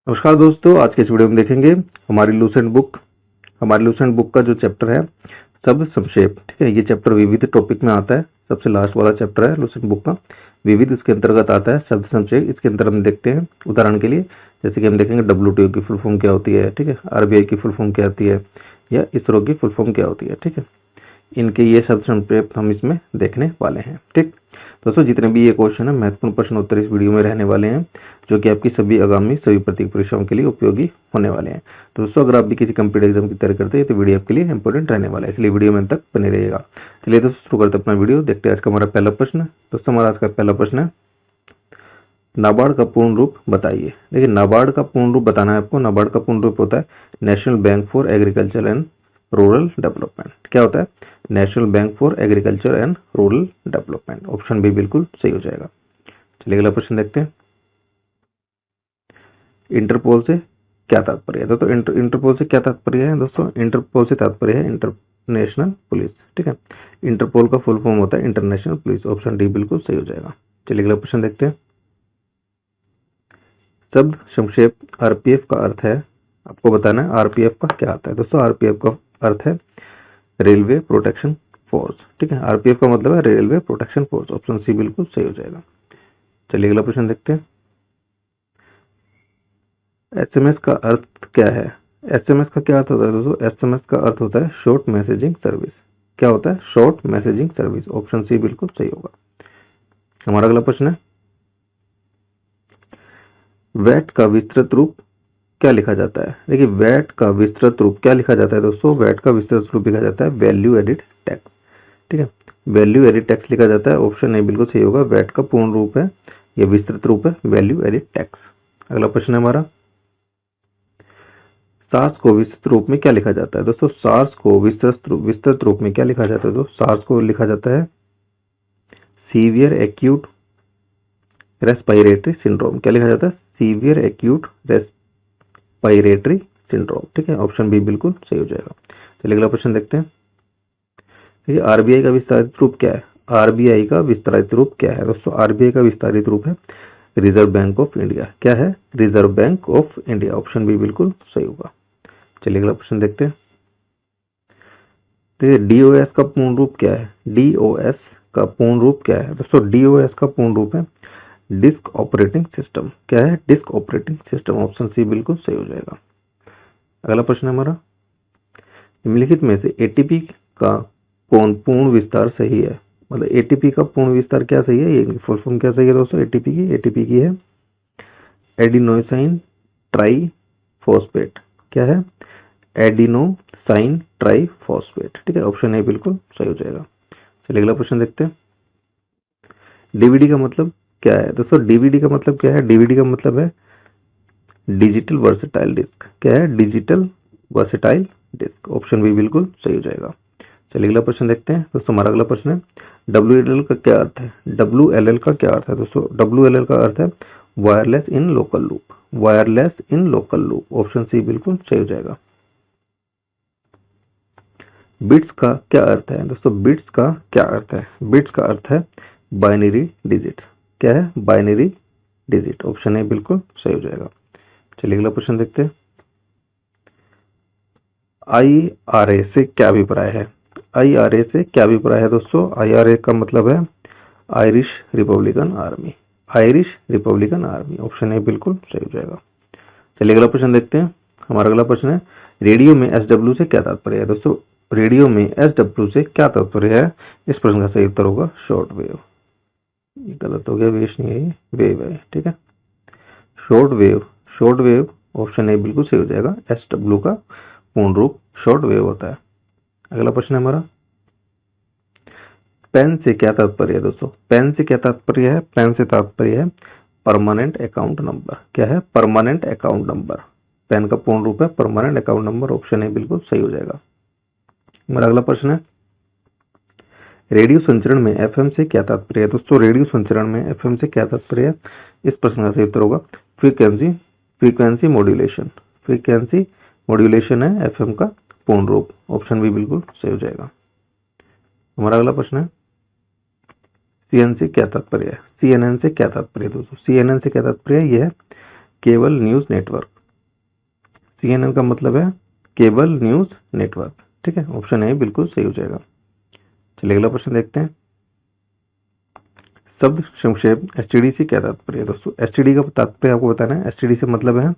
नमस्कार दोस्तों, आज के इस वीडियो में देखेंगे हमारी लूसेंट बुक का जो चैप्टर है शब्द संक्षेप। ठीक है, ये चैप्टर विविध टॉपिक में आता है। सबसे लास्ट वाला चैप्टर है लूसेंट बुक का विविध, इसके अंतर्गत आता है शब्द संक्षेप। इसके अंदर हम देखते हैं उदाहरण के लिए, जैसे कि हम देखेंगे WTO की फुल फॉर्म क्या होती है, ठीक है, RBI की फुल फॉर्म क्या होती है, या इसरो की फुल फॉर्म क्या होती है। ठीक है, इनके ये शब्द संक्षेप हम इसमें देखने वाले हैं। ठीक दोस्तों, जितने भी ये क्वेश्चन है महत्वपूर्ण प्रश्न उत्तर इस वीडियो में रहने वाले हैं, जो कि आपकी सभी आगामी सभी प्रतियोगी परीक्षाओं के लिए उपयोगी होने वाले हैं। तो दोस्तों, अगर आप भी किसी कंप्यूटर एग्जाम की तैयारी करते हैं तो वीडियो आपके लिए इंपॉर्टेंट रहने वाला है, इसलिए वीडियो में तक बने रहिएगा। चलिए दोस्तों, शुरू करते हैं अपना वीडियो। देखते हैं आज का हमारा पहला प्रश्न। दोस्तों, हमारा आज का पहला प्रश्न है, नाबार्ड का पूर्ण रूप बताइए। देखिए, नाबार्ड का पूर्ण रूप बताना है आपको। नाबार्ड का पूर्ण रूप होता है national bank for agriculture and rural development. क्या होता है? National bank for agriculture and rural development. Option B बिल्कुल सही हो जाएगा। चलिए अगला प्रश्न देखते हैं, इंटरपोल से क्या तात्पर्य है? दोस्तों, इंटरपोल से क्या तात्पर्य है? दोस्तों, इंटरपोल से तात्पर्य है इंटरनेशनल पुलिस। ठीक है, इंटरपोल का फुल फॉर्म होता है इंटरनेशनल पुलिस। ऑप्शन डी बिल्कुल सही हो जाएगा। चलिए अगला प्रश्न देखते हैं, शब्द संक्षेप RPF का अर्थ है। आपको बताना है RPF का क्या आता है। दोस्तों, RPF का अर्थ है रेलवे प्रोटेक्शन फोर्स। ठीक है, RPF का मतलब है railway protection force. Option C बिल्कुल सही हो जाएगा। चलिए अगला प्रश्न देखते हैं, SMS का अर्थ क्या है? SMS का क्या अर्थ होता है? दोस्तों, SMS का अर्थ होता है शॉर्ट मैसेजिंग सर्विस। क्या होता है? Short messaging service. Option C बिल्कुल सही होगा। हमारा अगला प्रश्न है, वैट का विस्तृत रूप क्या लिखा जाता है? देखिए, वैट का विस्तृत रूप क्या लिखा जाता है? दोस्तों, वैट का विस्तृत रूप लिखा जाता है वैल्यू एडिड टैक्स। ठीक है, वैल्यू एडिड टैक्स लिखा जाता है। ऑप्शन ए बिल्कुल सही होगा। वैट का पूर्ण रूप है, यह विस्तृत रूप है वैल्यू एडिड टैक्स। अगला प्रश्न है हमारा, सार्स को विस्तृत रूप में क्या लिखा जाता है? दोस्तों, सार्स को विस्तृत रूप में क्या लिखा जाता है? दोस्तों, सार्स को लिखा जाता है सीवियर एक्यूट रेस्पिरेटरी सिंड्रोम। क्या लिखा जाता है? Severe acute respiratory syndrome. ठीक है, ऑप्शन बी बिल्कुल सही हो जाएगा। चलिए अगला प्रश्न देखते हैं, देखिए, RBI का विस्तारित रूप क्या है? RBI का विस्तारित रूप क्या है? दोस्तों, RBI का विस्तारित रूप है रिजर्व बैंक ऑफ इंडिया। क्या है? Reserve bank of India. Option B बिल्कुल सही होगा। चलिए अगला प्रश्न देखते हैं, देखिए, DOS का पूर्ण रूप क्या है? DOS का पूर्ण रूप क्या है? दोस्तों, DOS का पूर्ण रूप है डिस्क ऑपरेटिंग सिस्टम। क्या है? Disk operating system. Option C बिल्कुल सही हो जाएगा। अगला प्रश्न है हमारा, निम्नलिखित में से ATP का कौन पूर्ण विस्तार सही है? मतलब ATP का पूर्ण विस्तार क्या सही है? ये फुल फॉर्म क्या सही है दोस्तों? ATP की है एडिनोसाइन ट्राइफॉस्फेट। क्या है? Adenosine triphosphate. ठीक है, ऑप्शन ए बिल्कुल सही हो जाएगा। चलिए अगला प्रश्न देखते हैं, डीवीडी का मतलब क्या है? दोस्तों, डीवीडी का मतलब क्या है? डीवीडी का मतलब है डिजिटल वर्सेटाइल डिस्क। क्या है? Digital versatile disc. Option B बिल्कुल सही हो जाएगा। चलिए अगला प्रश्न देखते हैं दोस्तों, हमारा अगला प्रश्न है, WLL का क्या अर्थ है? WLL का क्या अर्थ है? दोस्तों, WLL का अर्थ है wireless in local loop. Wireless in local loop. Option C बिल्कुल सही हो जाएगा। बिट्स का क्या अर्थ है? दोस्तों, बिट्स का क्या अर्थ है? बिट्स का अर्थ है बाइनरी डिजिट। क्या है? Binary digit. ऑप्शन ए बिल्कुल सही हो जाएगा। चलिए अगला प्रश्न देखते हैं, IRA से क्या अभिप्राय है? IRA से क्या अभिप्राय है? दोस्तों, IRA का मतलब है Irish Republican army. Irish Republican army. Option A बिल्कुल सही हो जाएगा। चलिए अगला प्रश्न देखते हैं, हमारा अगला प्रश्न है, रेडियो में SW से क्या तात्पर्य है? दोस्तों, रेडियो में SW से क्या तात्पर्य है? इस प्रश्न का सही उत्तर होगा शॉर्ट वेव। गलत हो गया, वेश नहीं है, वेव है। ठीक है, short wave. Short wave. Option A बिल्कुल सही हो जाएगा। SW का पूर्ण रूप शॉर्ट वेव होता है। अगला प्रश्न है हमारा, पेन से क्या तात्पर्य है? दोस्तों, पेन से क्या तात्पर्य है? पेन से तात्पर्य है परमानेंट अकाउंट नंबर। क्या है? Permanent account number. पेन का पूर्ण रूप है permanent account number. Option A बिल्कुल सही हो जाएगा। हमारा अगला प्रश्न है, रेडियो संचरण में FM से क्या तात्पर्य है? दोस्तों, रेडियो संचरण में FM से क्या तात्पर्य है? इस प्रश्न का सही उत्तर होगा फ्रीक्वेंसी मॉड्यूलेशन। फ्रीक्वेंसी मॉड्यूलेशन है FM का पूर्ण रूप। ऑप्शन बी बिल्कुल सही हो जाएगा। हमारा अगला प्रश्न है, CNN से क्या तात्पर्य है? CNN से क्या तात्पर्य है? दोस्तों, CNN से क्या तात्पर्य है? यह है केबल न्यूज नेटवर्क। CNN का मतलब है केबल न्यूज नेटवर्क, ठीक है, ऑप्शन ए बिल्कुल सही हो जाएगा। चलिए अगला प्रश्न देखते हैं। शब्द संक्षेप STD से क्या तात्पर्य है दोस्तों? STD का तात्पर्य आपको बताना है। STD से मतलब है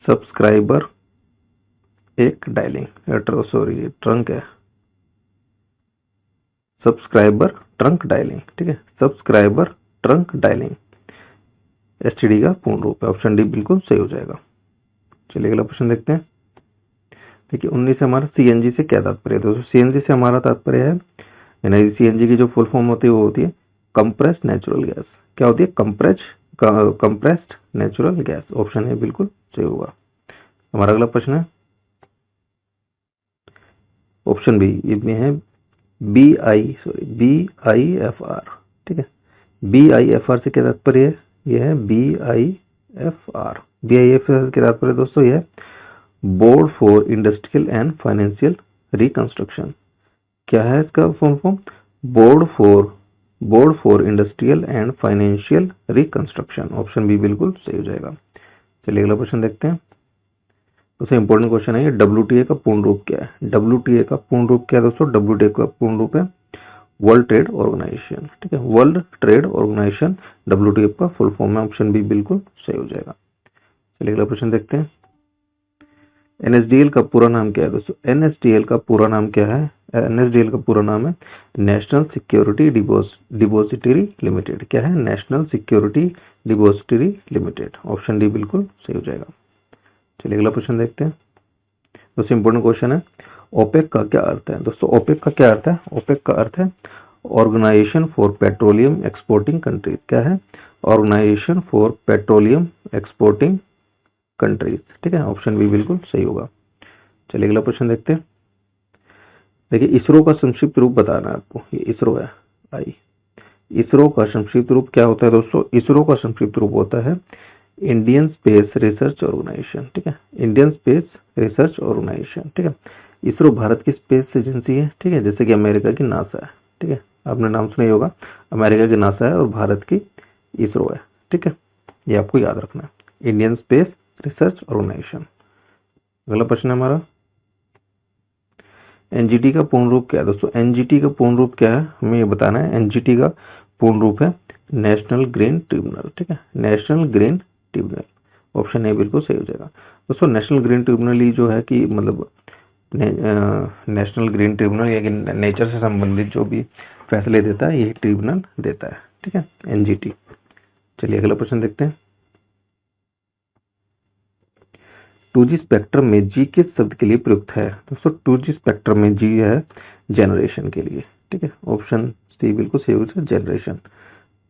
सब्सक्राइबर एक डायलिंग, सॉरी ट्रंक है, सब्सक्राइबर ट्रंक डायलिंग, ठीक है, सब्सक्राइबर ट्रंक डायलिंग STD का पूर्ण रूप है। ऑप्शन डी बिल्कुल सही हो जाएगा। चलिए अगला प्रश्न देखते हैं। देखिए 19 से हमारा CNG से क्या तात्पर्य है दोस्तों? CNG से हमारा तात्पर्य है, यानी CNG की जो फुल फॉर्म होती है वो होती है कंप्रेस्ड नेचुरल गैस। क्या होती है? Compressed natural gas. ऑप्शन है बिल्कुल सही होगा। हमारा अगला प्रश्न है ऑप्शन बी, इसमें है BIFR, ठीक है, BIFR से क्या तात्पर्य है? यह है BIFR से क्या तात्पर्य दोस्तों? यह board for industrial and financial reconstruction. क्या है इसका full form? Board for industrial and financial reconstruction. Option B बिल्कुल सही हो जाएगा। चलिए अगला प्रश्न देखते हैं। सबसे इंपॉर्टेंट क्वेश्चन है ये, WTA का पूर्ण रूप क्या है? WTA का पूर्ण रूप क्या है दोस्तों? WTA का पूर्ण रूप है वर्ल्ड ट्रेड ऑर्गेनाइजेशन, ठीक है, वर्ल्ड ट्रेड ऑर्गेनाइजेशन WTA का फुल फॉर्म है। ऑप्शन बी बिल्कुल सही हो जाएगा। चलिए अगला प्रश्न देखते हैं। NSDL का पूरा नाम क्या है दोस्तों? NSDL का पूरा नाम क्या है? NSDL का पूरा नाम है नेशनल सिक्योरिटी डिपॉजिटरी लिमिटेड। क्या है? National security depository limited. Option D बिल्कुल सही हो जाएगा। चलिए अगला प्रश्न देखते हैं। दोस्तों इंपॉर्टेंट क्वेश्चन है, ओपेक का क्या अर्थ है दोस्तों? ओपेक का क्या अर्थ है? ओपेक का अर्थ है organisation for petroleum exporting countries. क्या है? Organisation for petroleum exporting countries, ठीक है, ऑप्शन बी बिल्कुल सही होगा। चलिए अगला प्रश्न देखते हैं। देखिए इसरो का संक्षिप्त रूप बताना है आपको। ये इसरो है, इसरो का संक्षिप्त रूप क्या होता है दोस्तों? इसरो का संक्षिप्त रूप होता है इंडियन स्पेस रिसर्च ऑर्गेनाइजेशन, ठीक है, इंडियन स्पेस रिसर्च ऑर्गेनाइजेशन, ठीक है। इसरो भारत की स्पेस एजेंसी है, ठीक है, जैसे कि अमेरिका की नासा है, ठीक है, आपने नाम सुना ही होगा, अमेरिका की नासा है और भारत की इसरो है, ठीक है, ये आपको याद रखना है, इंडियन स्पेस रिसर्च ऑर्गेनाइजेशन। अगला प्रश्न है हमारा, एनजीटी का पूर्ण रूप क्या है दोस्तों? एनजीटी का पूर्ण रूप क्या है हमें ये बताना है। एनजीटी का पूर्ण रूप है नेशनल ग्रीन ट्रिब्यूनल, ठीक है, national green tribunal. Option A बिल्कुल सही हो जाएगा दोस्तों। नेशनल ग्रीन ट्रिब्यूनल ही जो है कि मतलब नेशनल ग्रीन ट्रिब्यूनल या नेचर से संबंधित जो भी फैसले देता है यही ट्रिब्यूनल देता है, ठीक है, एनजीटी। चलिए अगला प्रश्न देखते हैं। 2G स्पेक्ट्रम में G किस शब्द के लिए प्रयुक्त है दोस्तों? 2G स्पेक्ट्रम में G है जनरेशन के लिए, ठीक है, ऑप्शन सी बिल्कुल सही होगा, जनरेशन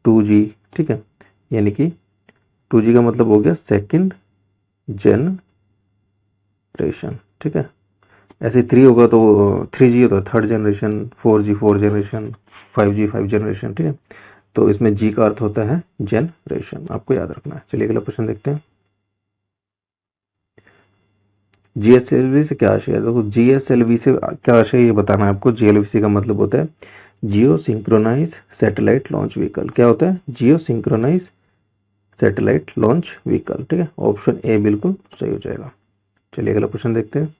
2G, ठीक है, यानी कि 2G का मतलब हो गया सेकंड जनरेशन, ठीक है, ऐसे 3 होगा तो 3G होता है third generation, 4G fourth generation, 5G five generation, ठीक है, तो इसमें G का अर्थ होता है जनरेशन, आपको याद रखना है। चलिए अगला प्रश्न देखते हैं। GSLV से क्या आशय है? देखो GSLV से क्या आशय ये बताना है आपको। GSLV का मतलब होता है जियो सिंक्रोनाइज सैटेलाइट लॉन्च व्हीकल। क्या होता है? जियो सिंक्रोनाइज सैटेलाइट लॉन्च व्हीकल, ठीक है, ऑप्शन ए बिल्कुल सही हो जाएगा। चलिए अगला प्रश्न देखते हैं।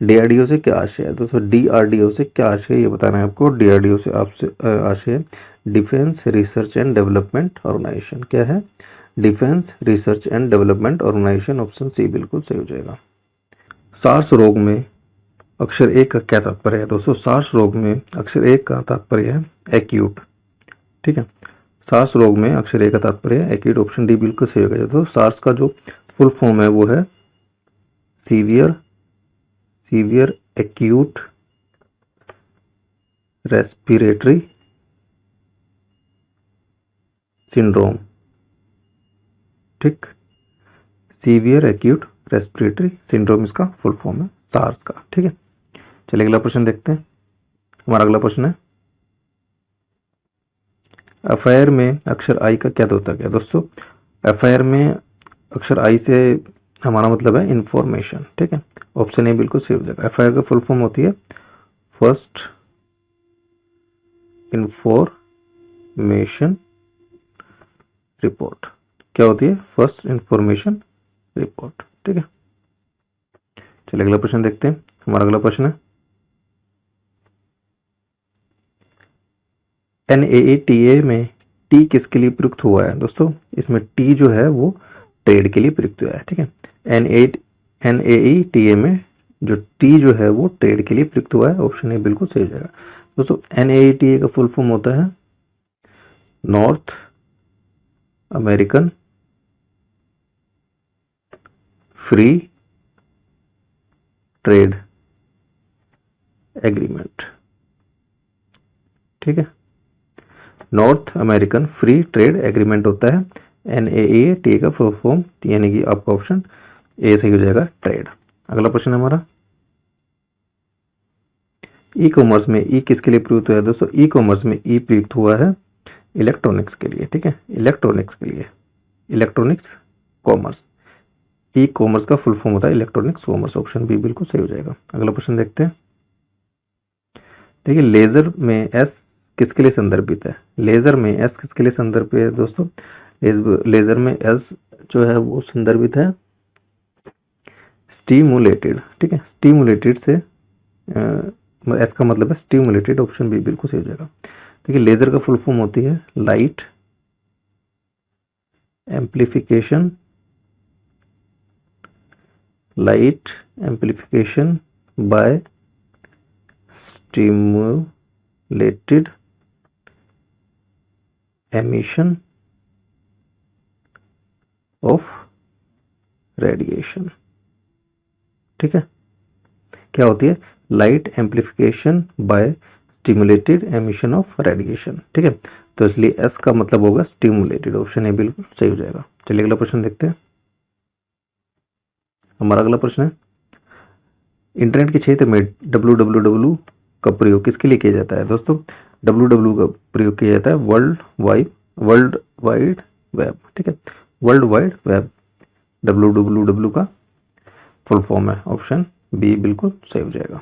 DRDO से क्या आशय है दोस्तों? DRDO से क्या आशय है ये बताना है आपको। DRDO से आपसे आशय है defence research and development organisation. क्या है? Defence research and development organisation, option C बिल्कुल सही हो जाएगा। सार्स रोग में अक्षर ए का क्या तात्पर्य है दोस्तों? सार्स रोग में अक्षर ए का तात्पर्य है एक्यूट, ठीक है, सार्स रोग में अक्षर ए का तात्पर्य है एक्यूट, ऑप्शन डी बिल्कुल सही होगा। दोस्तों सार्स का जो फुल फॉर्म है वो है सीवियर एक्यूट रेस्पिरेटरी सिंड्रोम, ठीक, सीवियर एक्यूट रेस्पिरेटरी सिंड्रोम इसका फुल फॉर्म है सार्स का, ठीक है। चलिए अगला प्रश्न देखते हैं। हमारा अगला प्रश्न है एफआईआर में अक्षर आई का क्या होता है दोस्तों? एफआईआर में अक्षर आई से हमारा मतलब है इंफॉर्मेशन, ठीक है, ऑप्शन ए बिल्कुल सही हो जाएगा। एफआईआर का फुल फॉर्म होती है फर्स्ट इंफॉर्मेशन रिपोर्ट, क्या होती है? First information report. ठीक है, चलिए अगला प्रश्न देखते हैं। हमारा अगला प्रश्न है NAATA में टी किसके लिए प्रयुक्त हुआ है? दोस्तों इसमें टी जो है वो ट्रेड के लिए प्रयुक्त हुआ है। ठीक है, NAATA में जो टी जो है वो ट्रेड के लिए प्रयुक्त हुआ है। ऑप्शन ए बिल्कुल सही हो जाएगा। दोस्तों NAATA का फुल फॉर्म होता है north American free trade agreement. ठीक है, north American free trade agreement होता है NAATA का फुल फॉर्म, यानी कि आपका ऑप्शन ए सही हो जाएगा, ट्रेड। अगला प्रश्न है हमारा ई कॉमर्स में ई किसके लिए प्रयुक्त हुआ है? दोस्तों ई कॉमर्स में ई प्रयुक्त हुआ है इलेक्ट्रॉनिक्स के लिए। ठीक है, इलेक्ट्रॉनिक्स के लिए, इलेक्ट्रॉनिक्स कॉमर्स। ई कॉमर्स का फुल फॉर्म होता है इलेक्ट्रॉनिक्स कॉमर्स। ऑप्शन बी बिल्कुल सही हो जाएगा। अगला प्रश्न देखते हैं। देखिए लेजर में एस किसके लिए संदर्भित है? लेजर में एस किसके लिए संदर्भित है दोस्तों? लेजर में एस जो है वो संदर्भित है स्टिमुलेटेड। ठीक है, स्टिमुलेटेड से एस का मतलब है स्टिमुलेटेड। ऑप्शन बी बिल्कुल सही हो जाएगा। देखिए लेजर का फुल फॉर्म होती है light amplification, light amplification by stimulated emission of radiation. ठीक है, क्या होती है? Light amplification by stimulated emission of radiation. ठीक है, तो इसलिए एस का मतलब होगा स्टिमुलेटेड। ऑप्शन ए बिल्कुल सही हो जाएगा। चलिए अगला प्रश्न देखते हैं। हमारा अगला प्रश्न है इंटरनेट के क्षेत्र में www का प्रयोग किसके लिए किया जाता है? दोस्तों www का प्रयोग किया जाता है वर्ल्ड वाइड वेब। ठीक है, वर्ल्ड वाइड वेब www का फुल फॉर्म है। ऑप्शन बी बिल्कुल सही हो जाएगा।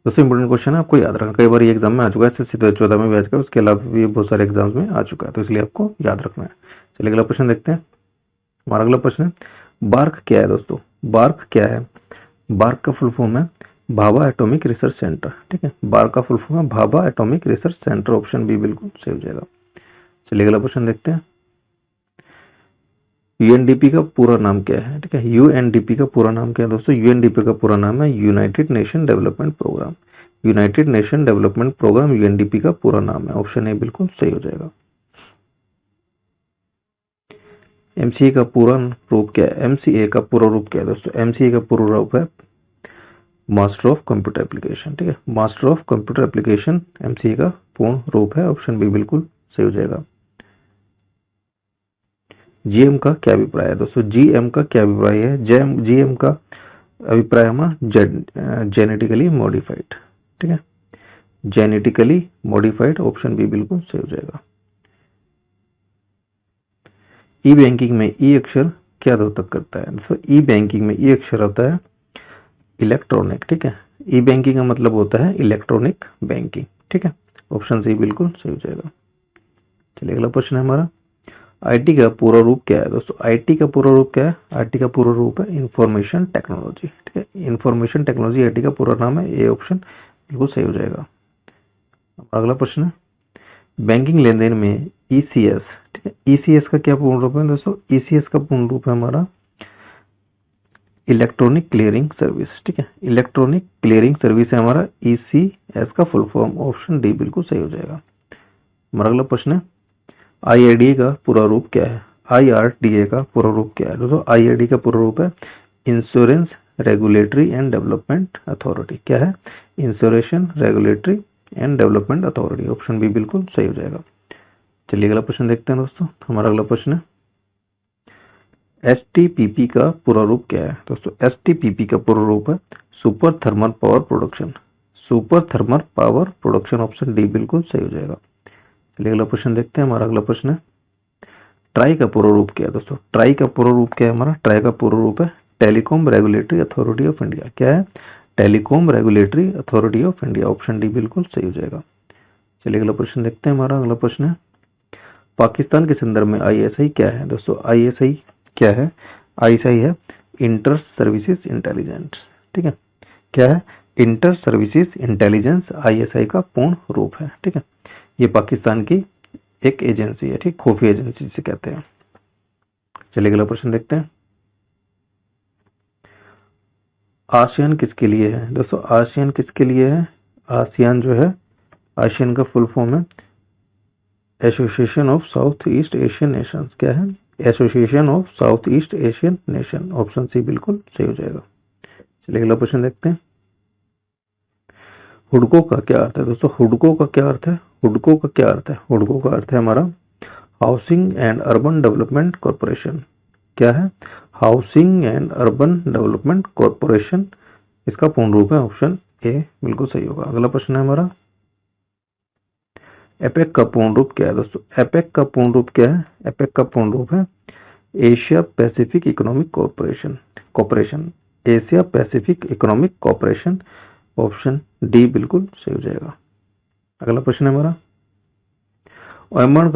दोस्तों इंपोर्टेंट क्वेश्चन है, आपको याद रखना। कई बार ये एग्जाम में आ चुका है, SSC 2014 में भी आ चुका है, उसके अलावा भी बहुत सारे एग्जाम्स में आ चुका है, तो इसलिए आपको याद रखना है। चलिए अगला प्रश्न देखते हैं। हमारा अगला प्रश्न है बार्क क्या है? दोस्तों बार्क क्या है? बार्क का फुल फॉर्म है भाभा एटॉमिक रिसर्च सेंटर। ठीक है, बार्क का फुल फॉर्म है Bhabha atomic research centre. Option B बिल्कुल सही हो जाएगा। चलिए अगला प्रश्न देखते हैं। यूएनडीपी का पूरा नाम क्या है? ठीक है, यूएनडीपी का पूरा नाम क्या है? दोस्तों यूएनडीपी का पूरा नाम है united nation development programme. United nation development programme UNDP का पूरा नाम है। ऑप्शन ए बिल्कुल सही हो जाएगा। एमसीए का पूरा रूप क्या है? एमसीए का पूरा रूप क्या है दोस्तों? एमसीए का पूरा रूप है मास्टर ऑफ कंप्यूटर एप्लीकेशन। ठीक है, master of computer application MCA का पूर्ण रूप है। ऑप्शन बी बिल्कुल सही हो जाएगा। जीएम का क्या अभिप्राय है? दोस्तों जीएम का क्या अभिप्राय है? जीएम का अभिप्राय हमारा जेनेटिकली मॉडिफाइड। ठीक है, जेनेटिकली मॉडिफाइड। ऑप्शन बी बिल्कुल सही हो जाएगा। ई बैंकिंग में ई अक्षर क्या द्योतक करता है? दोस्तों ई बैंकिंग में ई अक्षर होता है इलेक्ट्रॉनिक। ठीक है, ई बैंकिंग का मतलब होता है इलेक्ट्रॉनिक बैंकिंग। ठीक है, ऑप्शन सी बिल्कुल सही हो जाएगा। चलिए अगला प्रश्न है हमारा आईटी का पूरा रूप क्या है? दोस्तों आईटी का पूरा रूप क्या है? आईटी का पूरा रूप है इंफॉर्मेशन टेक्नोलॉजी। ठीक है, इंफॉर्मेशन टेक्नोलॉजी आईटी का पूरा नाम है। ए ऑप्शन बिल्कुल सही हो जाएगा। अगला प्रश्न है बैंकिंग लेन देन में ईसीएस। ठीक है, ईसीएस का क्या पूर्ण रूप है? दोस्तों ईसीएस का पूर्ण रूप है हमारा इलेक्ट्रॉनिक क्लियरिंग सर्विस। ठीक है, इलेक्ट्रॉनिक क्लियरिंग सर्विस है हमारा ईसीएस का फुल फॉर्म। ऑप्शन डी बिल्कुल सही हो जाएगा। हमारा अगला प्रश्न है आईआरडीए का पूरा रूप क्या है? आईआरडीए का पूरा रूप क्या है? दोस्तों आईआरडी का पूरा रूप है insurance regulatory and development authority. क्या है? Insurance regulatory and development authority. Option B बिल्कुल सही हो जाएगा। चलिए अगला प्रश्न देखते हैं दोस्तों। हमारा अगला प्रश्न है एसटीपीपी का पूरा रूप क्या है? दोस्तों एसटीपीपी का पूरा रूप है super thermal power production. Super thermal power production. Option D बिल्कुल सही हो जाएगा। चलिए अगला प्रश्न देखते हैं। हमारा अगला प्रश्न है ट्राई का पूरा रूप क्या है? दोस्तों ट्राई का पूरा रूप क्या है हमारा? ट्राई का पूरा रूप है telecom regulatory authority of India. क्या है? Telecom regulatory authority of India. Option D बिल्कुल सही हो जाएगा। चलिए अगला प्रश्न देखते हैं। हमारा अगला प्रश्न है पाकिस्तान के संदर्भ में आईएसआई क्या है दोस्तों? आईएसआई क्या है? आईएसआई है इंटर सर्विसेज इंटेलिजेंस। ठीक है, क्या है? इंटर सर्विसेज इंटेलिजेंस आईएसआई का पूर्ण रूप है। ठीक है, ये पाकिस्तान की एक एजेंसी है, ठीक, खुफिया एजेंसी जिसे कहते हैं। चलिए अगला प्रश्न देखते हैं। आसियान किसके लिए है दोस्तों? आसियान किसके लिए है? आसियान जो है, आसियान का फुल फॉर्म है association of south east Asian nations. क्या है? Association of south east Asian nation. Option C बिल्कुल सही हो जाएगा। चलिए अगला प्रश्न देखते हैं। हुडको का क्या अर्थ है दोस्तों? हुडको का क्या अर्थ है? हुडको का क्या अर्थ है? हुडको का अर्थ है हमारा housing and urban development corporation. क्या है? Housing and urban development corporation इसका पूर्ण रूप है। ऑप्शन ए बिल्कुल सही होगा। अगला प्रश्न है हमारा, एपेक का पूर्ण रूप क्या है दोस्तों? एपेक का पूर्ण रूप क्या है? एपेक का पूर्ण रूप है Asia Pacific economic corporation. Asia Pacific economic corporation. Option D बिल्कुल सही हो जाएगा। अगला प्रश्न है हमारा, ओएमआर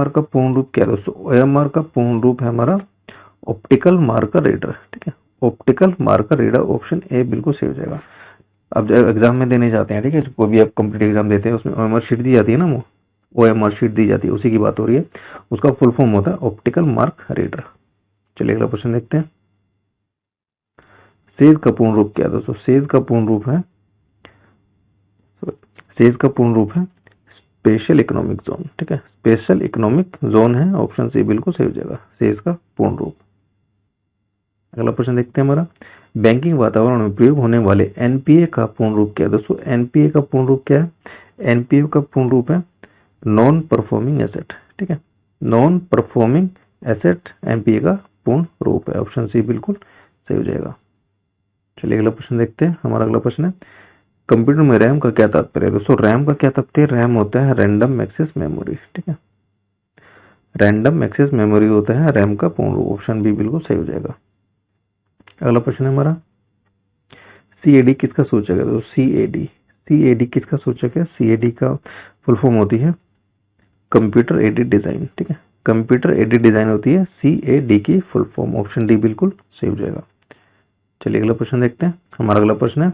का पूर्ण रूप क्या है दोस्तों? ओएमआर का पूर्ण रूप है हमारा ऑप्टिकल मार्कर रीडर। ठीक है, optical marker reader. Option A बिल्कुल सही हो जाएगा। अब जब एग्जाम में देने जाते हैं, ठीक है, कोई भी आप कॉम्पिटिटिव एग्जाम देते हैं उसमें ओएमआर शीट दी जाती है ना, वो ओएमआर शीट दी जाती है, उसी की बात हो रही है। उसका फुल फॉर्म होता है ऑप्टिकल मार्क रीडर। चलिए अगला क्वेश्चन देखते हैं। सेज का पूर्ण रूप क्या है दोस्तों? सेज का पूर्ण रूप है स्पेशल इकोनॉमिक जोन। ठीक है, स्पेशल इकोनॉमिक जोन है। ऑप्शन सी बिल्कुल सही हो जाएगा, सेज का पूर्ण रूप। अगला प्रश्न देखते हैं हमारा, बैंकिंग वातावरण में प्रयोग होने वाले एनपीए का पूर्ण रूप क्या है दोस्तों? एनपीए का पूर्ण रूप क्या है? एनपीए का पूर्ण रूप है नॉन परफॉर्मिंग एसेट। ठीक है, नॉन परफॉर्मिंग एसेट एनपीए का पूर्ण रूप है। ऑप्शन सी बिल्कुल सही हो जाएगा। चलिए अगला प्रश्न देखते हैं। हमारा अगला प्रश्न है, कंप्यूटर में रैम का क्या तात्पर्य है दोस्तों? रैम का क्या तात्पर्य? रैम होता है रैंडम एक्सेस मेमोरी। ठीक है, रैंडम एक्सेस मेमोरी होता है रैम का पूर्ण रूप। ऑप्शन बी बिल्कुल सही हो जाएगा। अगला प्रश्न है हमारा, सीएडी किसका सूचक है दोस्तों? सीएडी किसका सूचक है? सीएडी का फुल फॉर्म होती है कंप्यूटर एडेड डिजाइन। ठीक है, कंप्यूटर एडेड डिजाइन होती है सीएडी की फुल फॉर्म। ऑप्शन डी बिल्कुल सही हो जाएगा। चलिए अगला प्रश्न देखते हैं। हमारा अगला प्रश्न है,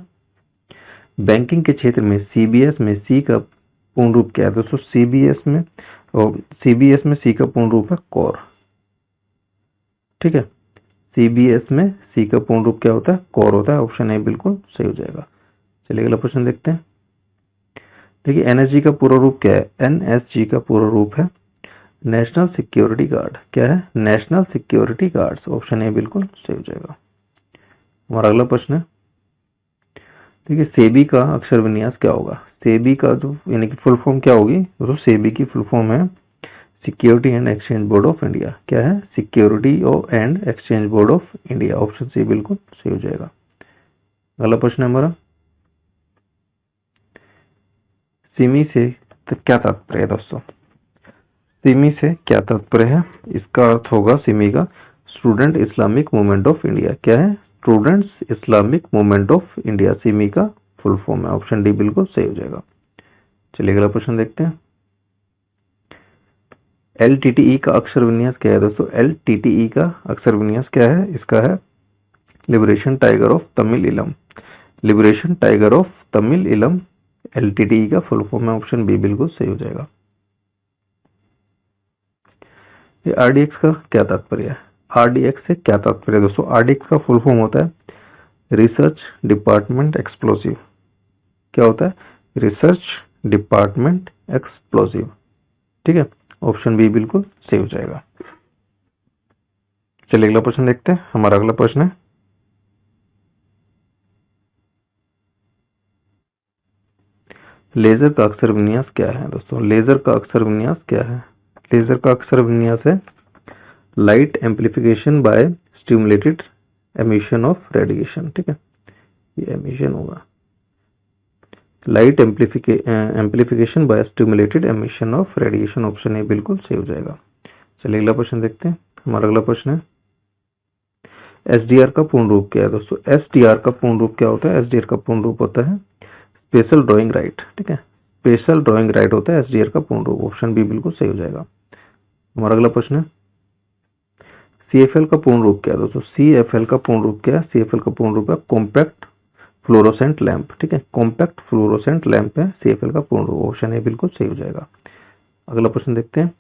बैंकिंग के क्षेत्र में सीबीएस में सी का पूर्ण रूप क्या है दोस्तों? सीबीएस में सी का पूर्ण रूप है कोर। ठीक है, सीबीएस में सी का पूर्ण रूप क्या होता है? कोर होता है। ऑप्शन ए बिल्कुल सही हो जाएगा। चलिए अगला प्रश्न देखते हैं। देखिए, एनएसजी का पूरा रूप क्या है? एनएसजी का पूरा रूप है नेशनल सिक्योरिटी गार्ड। क्या है? National security guards. Option A बिल्कुल सही हो जाएगा। हमारा अगला प्रश्न है, देखिए, सेबी का अक्षर विन्यास क्या होगा? सेबी का जो यानी कि फुल फॉर्म क्या होगी? तो सेबी की फुल फॉर्म है security and exchange board of India. क्या है? Security and exchange board of India. Option C बिल्कुल सही हो जाएगा। अगला प्रश्न है हमारा, सिमी से क्या तात्पर्य है दोस्तों? सिमी से क्या तात्पर्य है? इसका अर्थ होगा सिमी का student Islamic movement of India. क्या है? Students Islamic movement of India Simi का फुल फॉर्म है। ऑप्शन डी बिल्कुल सही हो जाएगा। चलिए अगला प्रश्न देखते हैं। एलटीटीई का अक्षर विन्यास क्या है दोस्तों? एलटीटीई का अक्षर विन्यास क्या है? इसका है लिबरेशन टाइगर ऑफ तमिल इलम। लिबरेशन टाइगर ऑफ तमिल इलम एलटीटीई का फुल फॉर्म है। ऑप्शन बी बिल्कुल सही हो जाएगा। ये आरडीएक्स का क्या तात्पर्य है? आरडीएक्स से क्या तात्पर्य है दोस्तों? आरडीएक्स का फुल फॉर्म होता है रिसर्च डिपार्टमेंट एक्सप्लोसिव। क्या होता है? Research department explosive. ठीक है, ऑप्शन बी बिल्कुल सही हो जाएगा। चलिए अगला प्रश्न देखते हैं। हमारा अगला प्रश्न है, लेजर का अक्षर विन्यास क्या है दोस्तों? लेजर का अक्षर विन्यास क्या है? लेजर का अक्षर विन्यास है light amplification by stimulated emission of radiation. ठीक है, ये एमिशन होगा light amplification by stimulated emission of radiation. Option A बिल्कुल सही हो जाएगा। चलिए अगला प्रश्न देखते हैं। हमारा अगला प्रश्न है, एसडीआर का पूर्ण रूप क्या है दोस्तों? एसडीआर का पूर्ण रूप क्या होता है? एसडीआर का पूर्ण रूप होता है स्पेशल ड्राइंग राइट। ठीक है, स्पेशल ड्राइंग राइट होता है एसडीआर का पूर्ण रूप। ऑप्शन बी बिल्कुल सही हो जाएगा। हमारा अगला प्रश्न है CFL का पूर्ण रूप क्या है दोस्तों? CFL का पूर्ण रूप क्या है? CFL का पूर्ण रूप है कॉम्पैक्ट फ्लोरोसेंट लैंप। ठीक है, कॉम्पैक्ट फ्लोरोसेंट लैंप है CFL का पूर्ण रूप। ऑप्शन ए बिल्कुल सही हो जाएगा। अगला प्रश्न देखते हैं,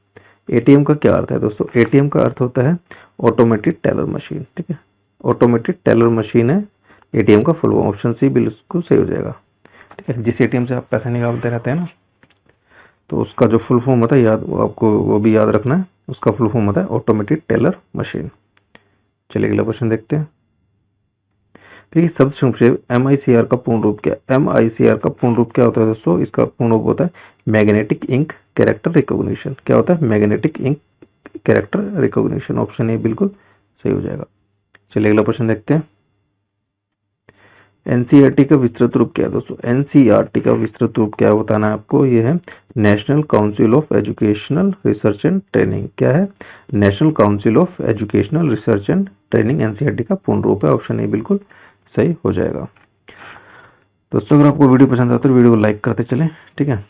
ATM का क्या अर्थ है दोस्तों? ATM का अर्थ होता है ऑटोमेटेड टेलर मशीन। ठीक है, ऑटोमेटेड टेलर मशीन है ATM का फुल फॉर्म। ऑप्शन सी बिल्कुल सही हो जाएगा। ठीक है, जिस ATM से आप पैसे निकालते रहते हैं ना, तो उसका जो फुल फॉर्म होता है आपको वो भी याद रखना है। उसका फुल फॉर्म होता है ऑटोमेटेड टेलर मशीन। चलिए अगला प्रश्न देखते हैं। ठीक, शब्द संक्षेप MICR का पूर्ण रूप क्या है? MICR का पूर्ण रूप क्या होता है दोस्तों? इसका पूर्ण रूप होता है मैग्नेटिक इंक कैरेक्टर रिकॉग्निशन। क्या होता है? Magnetic ink character recognition. Option A बिल्कुल सही हो जाएगा। चलिए अगला प्रश्न देखते हैं। NCERT का विस्तृत रूप क्या है दोस्तों? NCERT का विस्तृत रूप क्या बताना है आपको? ये है national council of educational research and training. क्या है? National council of educational research and training NCERT का पूर्ण रूप है। ऑप्शन ए बिल्कुल सही हो जाएगा। दोस्तों अगर आपको वीडियो पसंद आता है तो वीडियो को लाइक करते चलें। ठीक है,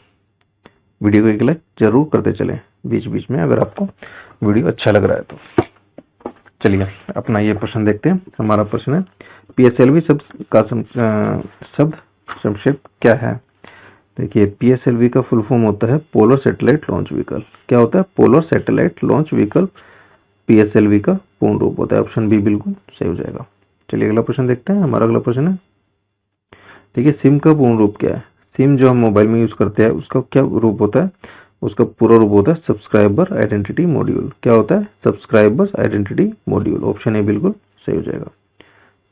वीडियो को एक लाइक जरूर करते चलें बीच बीच में अगर आपको वीडियो अच्छा लग रहा है तो। चलिए अपना ये प्रश्न देखते हैं। हमारा प्रश्न है PSLV शब्द का शब्द संक्षेप क्या है? देखिए PSLV का फुल फॉर्म होता है पोलर सैटेलाइट लॉन्च व्हीकल। क्या होता है? Polar satellite launch vehicle PSLV का पूर्ण रूप होता है। ऑप्शन बी बिल्कुल सही हो जाएगा। चलिए अगला प्रश्न देखते हैं। हमारा अगला प्रश्न है, देखिए सिम का पूर्ण रूप क्या है? सिम जो हम मोबाइल में यूज करते हैं उसका क्या रूप होता है? उसका पूरा रूप होता है सब्सक्राइबर आइडेंटिटी मॉड्यूल। क्या होता है? Subscribers identity module. Option A बिल्कुल सही हो जाएगा।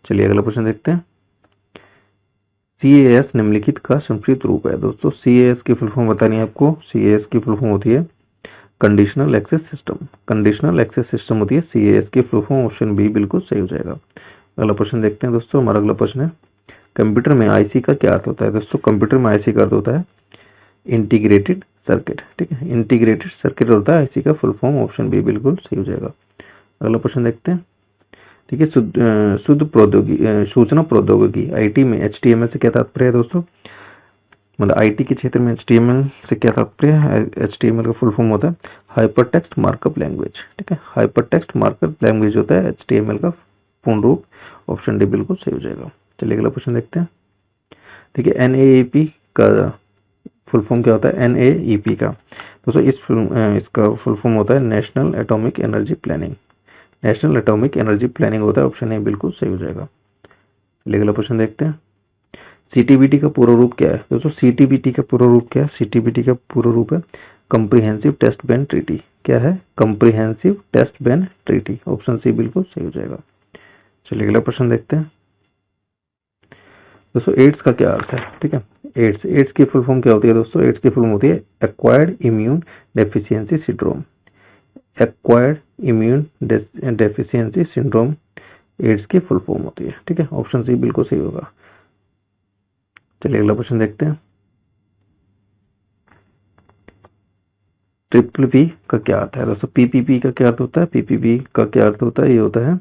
चलिए अगला प्रश्न देखते हैं। CAS निम्नलिखित का संक्षिप्त रूप है दोस्तों। CAS की फुल फॉर्म बतानी है आपको। CAS की फुल फॉर्म होती है conditional access system. Conditional access system होती है CAS की फुल फॉर्म। ऑप्शन बी बिल्कुल सही हो जाएगा। अगला प्रश्न देखते हैं दोस्तों। हमारा अगला प्रश्न है, कंप्यूटर में IC का क्या अर्थ होता है दोस्तों? कंप्यूटर में IC का अर्थ होता है इंटीग्रेटेड सर्किट। ठीक है, इंटीग्रेटेड सर्किट होता है IC का फुल फॉर्म। ऑप्शन बी बिल्कुल सही हो जाएगा। अगला प्रश्न देखते हैं। ठीक है, शुद्ध प्रौद्योगिकी सूचना प्रौद्योगिकी IT में HTML से क्या तात्पर्य है दोस्तों? मतलब IT के क्षेत्र में HTML से क्या तात्पर्य है? HTML का फुल फॉर्म होता है हाइपर टेक्स्ट मार्कअप लैंग्वेज। ठीक है, हाइपर टेक्स्ट मार्कअप लैंग्वेज होता है HTML का पूर्ण रूप। ऑप्शन डी बिल्कुल सही हो जाएगा। चलिए अगला प्रश्न देखते हैं। ठीक है, NAEP का फुल फॉर्म क्या होता है? NAEP का दोस्तों इसका फुल फॉर्म होता है national atomic energy planning. National atomic energy planning होता है। ऑप्शन ए बिल्कुल सही हो जाएगा। अगला प्रश्न देखते हैं। CTBT का पूरा रूप क्या है दोस्तों? CTBT का पूरा रूप क्या है? CTBT का पूरा रूप है कंप्रिहेंसिव टेस्ट बैन ट्रीटी। क्या है? Comprehensive test ban treaty. Option C बिल्कुल सही हो जाएगा। चलिए अगला प्रश्न देखते हैं दोस्तों। एड्स का क्या अर्थ है? ठीक है, एड्स की फुल फॉर्म क्या होती है दोस्तों? एड्स की फुल फॉर्म होती है acquired immune deficiency syndrome. Acquired immune deficiency syndrome AIDS की फुल फॉर्म होती है। ठीक है, ऑप्शन सी बिल्कुल सही होगा। चलिए अगला प्रश्न देखते हैं। PPP का क्या अर्थ है दोस्तों? PPP का क्या अर्थ होता है? PPP का क्या अर्थ होता है? ये होता है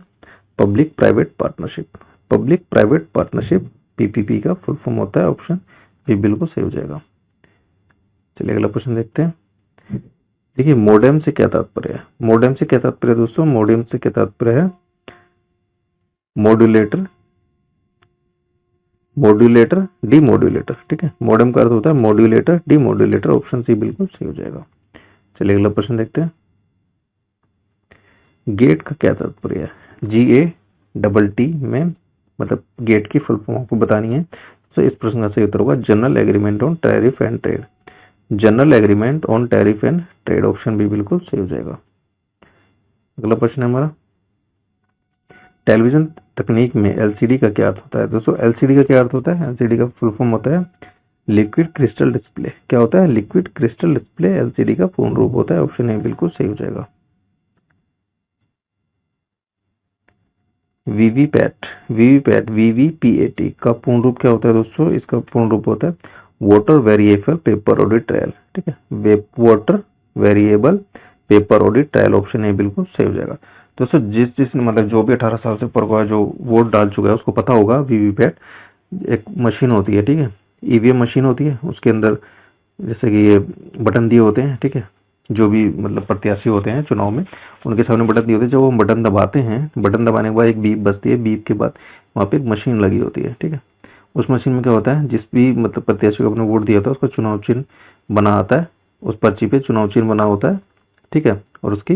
public private partnership. Public private partnership PPP का फुल फॉर्म होता है। ऑप्शन बी बिल्कुल सही हो जाएगा। चलिए अगला प्रश्न देखते हैं। देखिए मोडेम से क्या तात्पर्य है? मोडेम से क्या तात्पर्य है दोस्तों? मोडेम से क्या तात्पर्य है? Modulator, modulator, demodulator. ठीक है, मॉडेम का अर्थ होता है मॉड्यूलेटर, डीमॉड्यूलेटर। ऑप्शन सी बिल्कुल सही हो जाएगा। चलिए अगला प्रश्न देखते हैं। गेट का क्या तात्पर्य है? GATT में मतलब गेट की फुल फॉर्म आपको बतानी है। तो इस प्रश्न का सही उत्तर होगा general agreement on tariff and trade. General agreement on tariff and trade. Option B बिल्कुल सही हो जाएगा। अगला प्रश्न है हमारा, टेलीविजन तकनीक में LCD का क्या अर्थ होता है दोस्तों? LCD का क्या अर्थ होता है? LCD का फुल फॉर्म होता है लिक्विड क्रिस्टल डिस्प्ले। क्या होता है? लिक्विड क्रिस्टल डिस्प्ले LCD का पूर्ण रूप होता है। ऑप्शन ए बिल्कुल सही हो जाएगा। VVPAT का पूर्ण रूप क्या होता है दोस्तों? इसका पूर्ण रूप होता है water variable paper audit trial. ठीक है, water variable paper audit trial. Option A बिल्कुल सही हो जाएगा। दोस्तों जिस मतलब जो भी 18 साल से ऊपर का जो वोट डाल चुका है उसको पता होगा VVPAT एक मशीन होती है। ठीक है, EVM मशीन होती है। उसके अंदर जैसे कि ये बटन दिए होते हैं। ठीक है, जो भी मतलब प्रत्याशी होते हैं चुनाव में, उनके सामने बटन दिए होते हैं। जब वो बटन दबाते हैं, बटन दबाने के बाद एक बीप बजती है, बीप के बाद वहाँ पे एक मशीन लगी होती है, ठीक है। उस मशीन में क्या होता है, जिस भी मतलब प्रत्याशी को अपने वोट दिया था उसका चुनाव चिन्ह बना आता है, उस पर्ची पे चुनाव चिन्ह बना होता है, ठीक है। और उसकी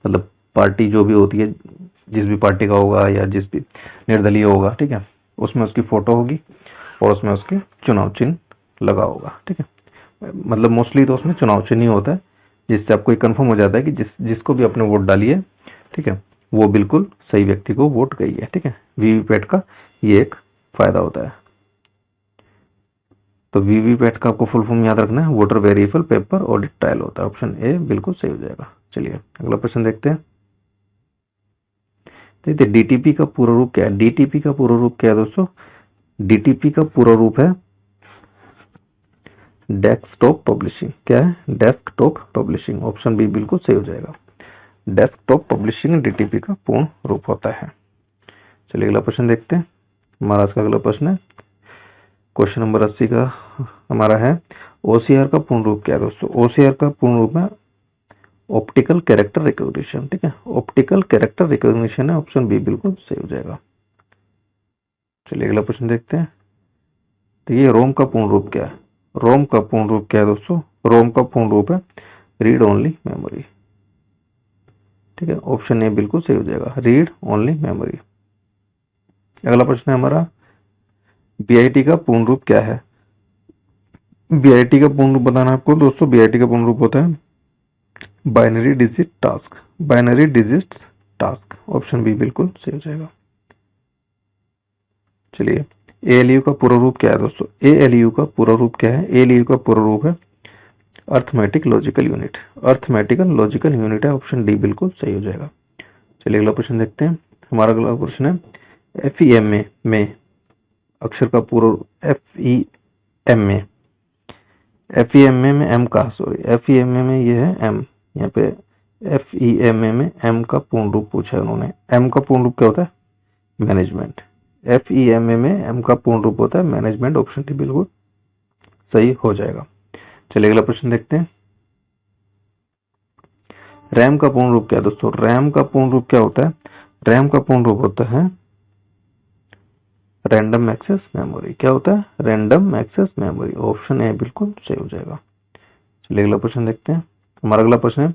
मतलब पार्टी जो भी होती है, जिस भी पार्टी का होगा या जिस भी निर्दलीय होगा, ठीक है, उसमें उसकी फोटो होगी और उसमें उसके चुनाव चिन्ह लगा होगा, ठीक है। मतलब मोस्टली तो उसमें चुनाव चिन्ह ही होता है, जिससे आपको ये कंफर्म हो जाता है कि जिसको भी अपने वोट डाली है, ठीक है, वो बिल्कुल सही व्यक्ति को वोट गई है, ठीक है। वीवीपैट का ये एक फायदा होता है। तो वीवीपैट का आपको फुल फॉर्म याद रखना है, voter variable paper audit trial होता है। ऑप्शन ए बिल्कुल सही हो जाएगा। चलिए अगला प्रश्न देखते हैं। देखिए डीटीपी का पूरा रूप क्या है। डीटीपी का पूरा रूप क्या है दोस्तों, डीटीपी का पूरा रूप है डेस्कटॉप पब्लिशिंग। क्या है, डेस्कटॉप पब्लिशिंग। ऑप्शन बी बिल्कुल सही हो जाएगा। डेस्कटॉप पब्लिशिंग डीटीपी का पूर्ण रूप होता है। चलिए अगला प्रश्न देखते हैं। हमारा आज का अगला प्रश्न है क्वेश्चन नंबर 80 का हमारा है, ओसीआर का पूर्ण रूप क्या है दोस्तों। ओसीआर का पूर्ण रूप है ऑप्टिकल कैरेक्टर रिकॉग्निशन, ठीक है। ऑप्टिकल कैरेक्टर रिकॉग्निशन है। ऑप्शन बी बिल्कुल सही हो जाएगा। चलिए अगला प्रश्न देखते हैं। तो ये रोम का पूर्ण रूप क्या है। रोम का पूर्ण रूप क्या है दोस्तों, रोम का पूर्ण रूप है रीड ओनली मेमोरी, ठीक है। ऑप्शन ए बिल्कुल सही हो जाएगा, रीड ओनली मेमोरी। अगला प्रश्न है हमारा, बीआईटी का पूर्ण रूप क्या है। बीआईटी का पूर्ण रूप बताना आपको दोस्तों। बीआईटी का पूर्ण रूप होता है binary digit task, binary digit task. Option B बिल्कुल सही हो जाएगा। चलिए एएलयू का पूरा रूप क्या है दोस्तों। एएलयू का पूरा रूप क्या है। एएलयू का पूरा रूप है arithmetic logical unit, arithmetical logical unit है। ऑप्शन डी बिल्कुल सही हो जाएगा। चलिए अगला प्रश्न देखते हैं। हमारा अगला प्रश्न है, एफईएमए में अक्षर का पूरा, एफईएमए, एफईएमए में एम का, सॉरी एफईएमए में ये है एम, यहाँ पे एफईएमए में एम का पूर्ण रूप पूछा है उन्होंने। एम का पूर्ण रूप क्या होता है, मैनेजमेंट। एफईएमए में एम का पूर्ण रूप होता है मैनेजमेंट। ऑप्शन डी बिल्कुल सही हो जाएगा। चलिए अगला प्रश्न देखते हैं। रैम का पूर्ण रूप क्या है दोस्तों। रैम का पूर्ण रूप क्या होता है। रैम का पूर्ण रूप होता है रैंडम एक्सेस मेमोरी। क्या होता है, random access memory. Option A बिल्कुल सही हो जाएगा। चलिए अगला प्रश्न देखते हैं। हमारा अगला प्रश्न है,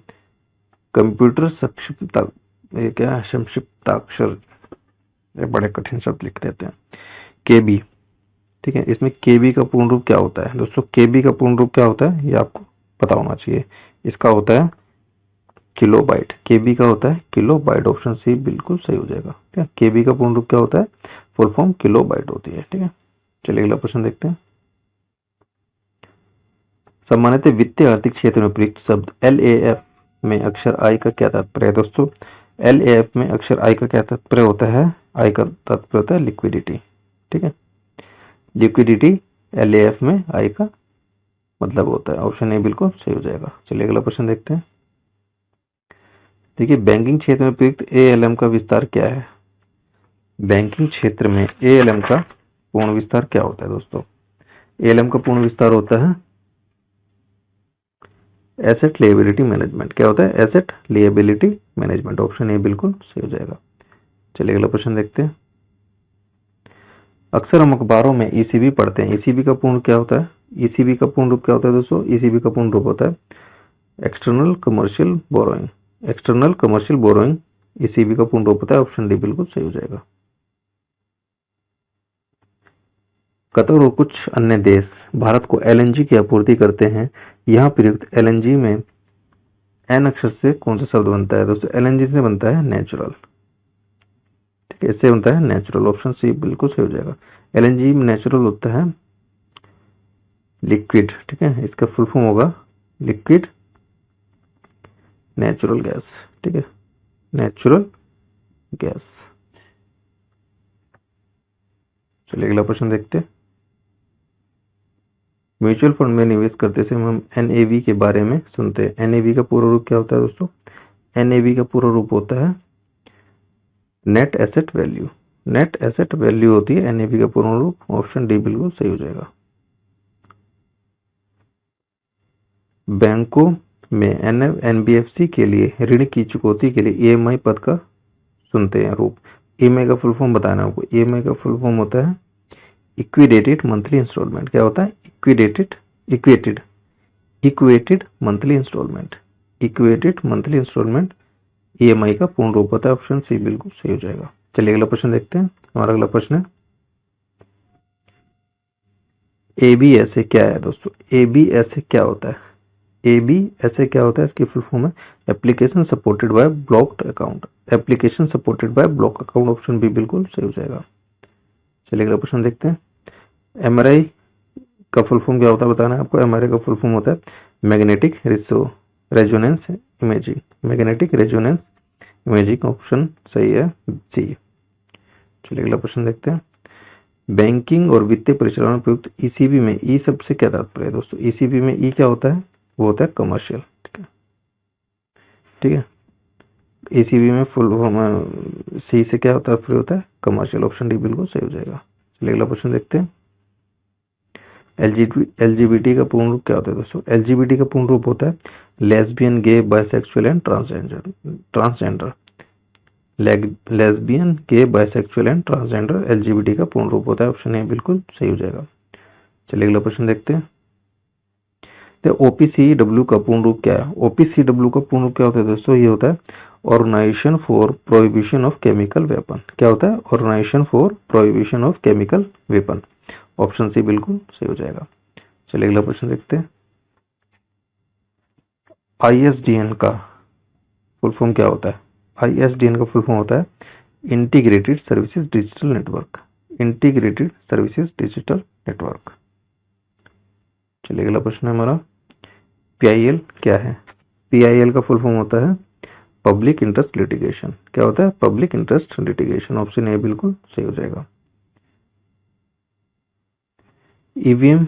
कंप्यूटर संक्षिप्ता, ये क्या है, संक्षिप्ताक्षर, ये बड़े कठिन शब्द लिख देते हैं, केबी, ठीक है। इसमें केबी का पूर्ण रूप क्या होता है दोस्तों। केबी का पूर्ण रूप क्या होता है ये आपको पता होना चाहिए। इसका होता है किलोबाइट। केबी का होता है किलोबाइट। ऑप्शन सी बिल्कुल सही हो जाएगा। ठीक है, केबी का पूर्ण रूप क्या होता है, फुल फॉर्म किलोबाइट होती है, ठीक है। चलिए अगला प्रश्न देखते हैं। सामान्यतः वित्तीय आर्थिक क्षेत्र में प्रयुक्त शब्द एलएएफ में अक्षर आई का क्या तात्पर्य है दोस्तों। एलएएफ में अक्षर आई का क्या तात्पर्य होता है। आई का तात्पर्य होता है लिक्विडिटी, ठीक है। लिक्विडिटी एलएएफ में आई का मतलब होता है। ऑप्शन ए बिल्कुल सही हो जाएगा। चलिए अगला प्रश्न देखते हैं। देखिए बैंकिंग क्षेत्र में प्रयुक्त एएलएम का विस्तार क्या है। बैंकिंग क्षेत्र में एएलएम का पूर्ण विस्तार क्या होता है दोस्तों। एएलएम का पूर्ण विस्तार होता है एसेट लिएबिलिटी मैनेजमेंट। क्या होता है, asset liability management. Option A बिल्कुल सही हो जाएगा। चलिए अगला प्रश्न देखते हैं। अक्सर हम अखबारों में ईसीबी पढ़ते हैं। ईसीबी का पूर्ण क्या होता है। ईसीबी का पूर्ण रूप क्या होता है दोस्तों। ईसीबी का पूर्ण रूप होता है external commercial borrowing. External commercial borrowing ECB का पूर्ण रूप होता है। ऑप्शन डी बिल्कुल सही हो जाएगा। कतर और कुछ अन्य देश भारत को एलएनजी की आपूर्ति करते हैं। यहाँ प्रयुक्त एलएनजी में एन अक्षर से कौन सा शब्द बनता है दोस्तों। एलएनजी से बनता है नेचुरल, ठीक है, इससे बनता है नेचुरल। ऑप्शन सी बिल्कुल सही हो जाएगा। एलएनजी में नेचुरल होता है लिक्विड, ठीक है, इसका फुल फॉर्म होगा लिक्विड नेचुरल गैस, ठीक है, नेचुरल गैस। चलिए अगला प्रश्न देखते हैं। म्यूचुअल फंड में निवेश करते समय हम एनएवी के बारे में सुनते हैं। एनएवी का पूरा रूप क्या होता है दोस्तों। एनएवी का पूरा रूप होता है net asset value. Net asset value होती है एनएवी का पूर्ण रूप। ऑप्शन डी बिल्कुल सही हो जाएगा। बैंकों में एनबीएफसी के लिए ऋण की चुकौती के लिए ईएमआई पद का सुनते हैं रूप। ईएमआई का फुल फॉर्म बताना है आपको। ईएमआई का फुल फॉर्म होता है इक्विडेटेड मंथली इंस्टॉलमेंट। क्या होता है? Equated monthly instalment. Equated monthly instalment EMI का पूर्ण रूप होता है। ऑप्शन सी बिल्कुल सही हो जाएगा। चलिए अगला प्रश्न देखते हैं। हमारा अगला प्रश्न है एबीएसए क्या है दोस्तों? एबीएसए क्या होता है? एबीएसए क्या होता है? इसकी फुल फॉर्म है application supported by blocked account. Application supported by block account. Option B बिल्कुल सही हो जाएगा। चलिए अगला प्रश्न देखते हैं। एमआरआई का फुल फॉर्म क्या होता है बताना है आपको। एमआरआई का फुल फॉर्म होता है magnetic resonance imaging. Magnetic resonance imaging. Option सही है सी। चलिए अगला प्रश्न देखते हैं। बैंकिंग और वित्तीय परिचालन प्रयुक्त ईसीबी में ई शब्द से क्या तात्पर्य है दोस्तों? ईसीबी में ई क्या होता है? वो होता है कमर्शियल। ठीक है। ईसीबी में फुल सी से क्या होता है? फिर होता है कमर्शियल। ऑप्शन डी बिल्कुल सही हो जाएगा। चलिए अगला प्रश्न देखते हैं। एलजीबीटी का पूर्ण रूप क्या होता है दोस्तों? एलजीबीटी का पूर्ण रूप होता है lesbian, gay, bisexual and transgender. Lesbian, gay, bisexual and transgender LGBT का पूर्ण रूप होता है। ऑप्शन ए बिल्कुल सही हो जाएगा। चलिए अगला प्रश्न देखते हैं। तो ओपीसीडब्ल्यू का पूर्ण रूप क्या है? ओपीसीडब्ल्यू का पूर्ण रूप क्या होता है दोस्तों? ये होता है organisation for prohibition of chemical weapon. क्या होता है? Organisation for prohibition of chemical weapon. Option C बिल्कुल सही हो जाएगा। चलिए अगला प्रश्न देखते हैं। आईएसडीएन का फुल फॉर्म क्या होता है? आईएसडीएन का फुल फॉर्म होता है integrated services digital network. Integrated services digital network. चलिए अगला प्रश्न है हमारा पीआईएल क्या है? पीआईएल का फुल फॉर्म होता है पब्लिक इंटरेस्ट लिटिगेशन। क्या होता है? Public interest litigation. Option A बिल्कुल सही हो जाएगा। ईवीएम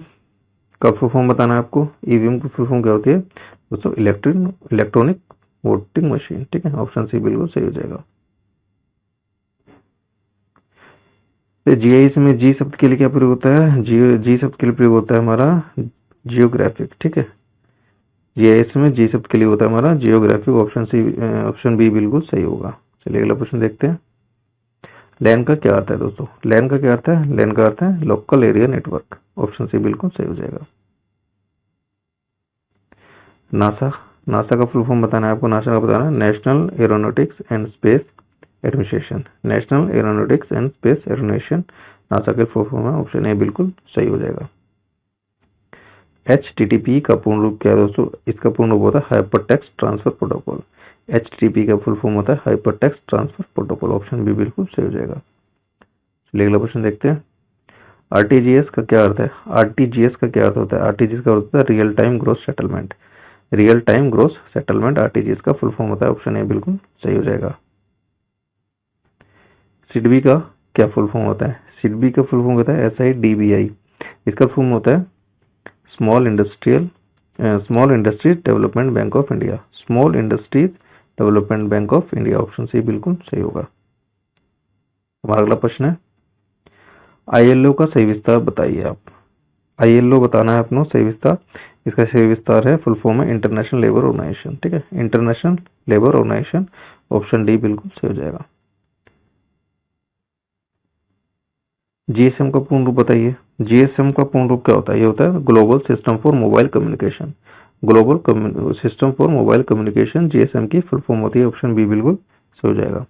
का फुल फॉर्म बताना है आपको। ईवीएम की फुल फॉर्म क्या होती है दोस्तों? Electronic voting machine. ठीक है। ऑप्शन सी बिल्कुल सही हो जाएगा। जीआईएस में जी शब्द के लिए क्या प्रयोग होता है? जी शब्द के लिए प्रयोग होता है हमारा जियोग्राफिक। ठीक है। जीआईएस में जी शब्द के लिए होता है हमारा जियोग्राफिक। ऑप्शन बी बिल्कुल सही होगा। चलिए अगला प्रश्न देखते हैं। लैन का क्या अर्थ है दोस्तों? लैन का क्या अर्थ है? लैन का अर्थ है local area network. Option C बिल्कुल सही हो जाएगा। नासा नासा का फुल फॉर्म बताना है आपको। नासा का बताना है national aeronautics and space administration. National aeronautics and space administration NASA के फुल फॉर्म है। ऑप्शन ए बिल्कुल सही हो जाएगा। HTTP का पूर्ण रूप क्या है दोस्तों? इसका पूर्ण रूप होता है hyper text transfer protocol. HTTP का फुल फॉर्म होता है hyper text transfer protocol. Option B बिल्कुल सही हो जाएगा। चलिए अगला प्रश्न देखते हैं। आरटीजीएस का क्या अर्थ है? आरटीजीएस का क्या अर्थ होता है? आरटीजीएस का अर्थ होता है real time gross settlement. Real time gross settlement RTGS का फुल फॉर्म होता है। ऑप्शन ए बिल्कुल सही हो जाएगा। सिडबी का क्या फुल फॉर्म होता है? सिडबी का फुल फॉर्म होता है SIDBI। इसका फुल फॉर्म होता है small industries development bank of India. Small industries development bank of India. Option C बिल्कुल सही होगा। हमारा अगला प्रश्न है आईएलओ का सही विस्तार बताइए आप। आईएलओ बताना है अपना सही विस्तार। इसका सही विस्तार है फुल फॉर्म है इंटरनेशनल लेबर ऑर्गेनाइजेशन। ठीक है। International labour organisation. Option D बिल्कुल सही हो जाएगा। जीएसएम का पूर्ण रूप बताइए। जीएसएम का पूर्ण रूप क्या होता है? ये होता है global system for mobile communication. Global system for mobile communication GSM की फुल फॉर्म होती है। ऑप्शन बी बिल्कुल सही हो जाएगा।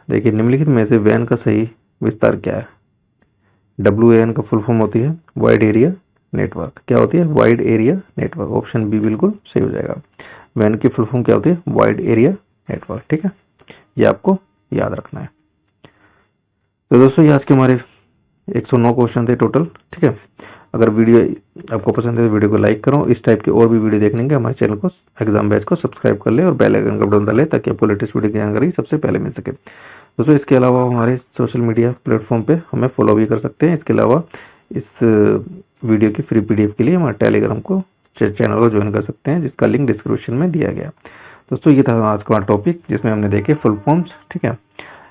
देखिए निम्नलिखित में से वैन का सही विस्तार क्या है? WAN का फुल फॉर्म होती है वाइड एरिया नेटवर्क। क्या होती है? Wide area network. Option B बिल्कुल सही हो जाएगा। वैन की फुल फॉर्म क्या होती है? Wide area network. ठीक है। ये आपको याद रखना है। तो दोस्तों ये आज के हमारे 109 क्वेश्चन थे टोटल। ठीक है। अगर वीडियो आपको पसंद है तो वीडियो को लाइक करो। इस टाइप के और भी वीडियो देखने के हमारे चैनल को एग्जाम बैच को सब्सक्राइब कर ले और बेल आइकन का बटन दबा ले ताकि आपको लेटेस्ट वीडियो की जानकारी सबसे पहले मिल सके। दोस्तों इसके अलावा हमारे सोशल मीडिया प्लेटफॉर्म पे हमें फॉलो भी कर सकते हैं। इसके अलावा इस वीडियो की फ्री PDF के लिए हमारे टेलीग्राम को चैनल को ज्वाइन कर सकते हैं जिसका लिंक डिस्क्रिप्शन में दिया गया। दोस्तों ये था आज का टॉपिक जिसमें हमने देखे फुल फॉर्म्स। ठीक है।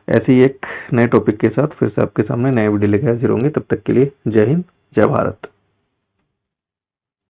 ऐसे ही एक नए टॉपिक के साथ फिर से आपके सामने नए वीडियो लेकर हाजिर होंगे। तब तक के लिए जय हिंद, जय भारत।